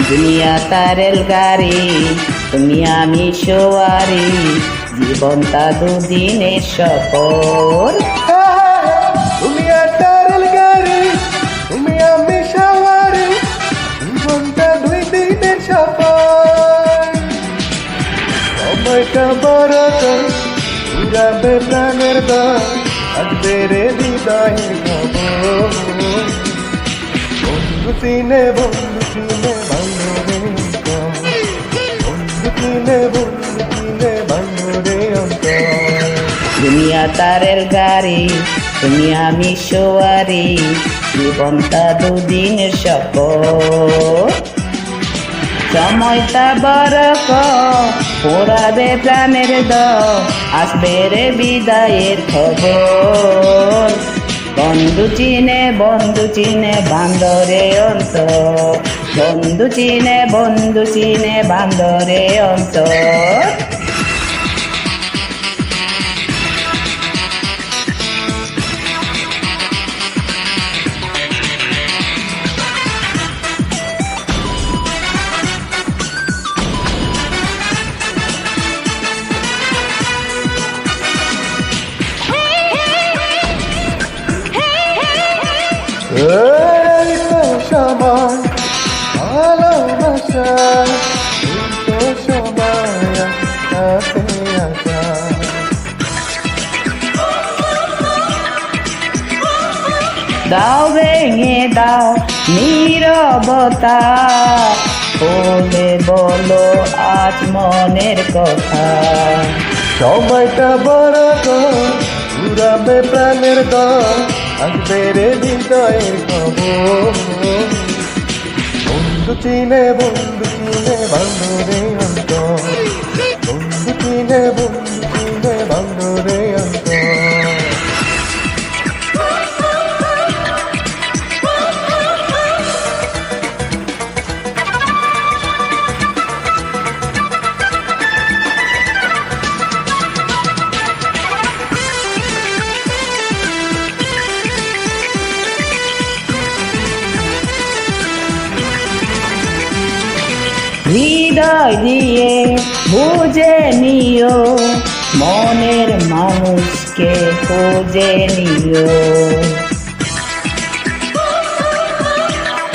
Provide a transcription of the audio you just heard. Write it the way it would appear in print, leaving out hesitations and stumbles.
দুনিয়া তার রেলগাড়ি, তুমি আমি সওয়ারি, জীবনটা দুদিনের সফর। দুনিয়া তার রেলগাড়ি, তুমি আমি সওয়ারি, জীবনটা 2 দিনের সফর। সময়টা বড় কর, উড়াবে প্রাণের দল, আসবে রে হৃদয়ের খবর। বন্ধু চিনে বান্ধরে অন্তর, বন্ধু চিনে বান্ধরে অন্তর। দুনিয়া তার রেলগাড়ি, তুমি আমি সওয়ারি, জীবনটা দুদিনের সফর। সময়টা বড় পোড়াবে প্রাণের দল, আসবে রে বিদায়ের খবর। বন্ধু চিনে বান্ধরে অন্তর, বন্ধু চিনে বান্ধরে অন্তর। এই তো সময় ভালোবাসা, এই তো সময় কাছে আসা। দাও ভেঙে দাও নীরবতা, বলে বলো আজ মনের কথা। সময়টা বড় কর, উড়াবে প্রাণের দল, আসবে রে হৃদয়ের খবর। বন্ধু চিনে বান্ধরে অন্তর, বন্ধু চিনে বান্ধরে অন্তর। হৃদয় দিয়ে বুঝে নিও, মনের মানুষকে খুঁজে নিও।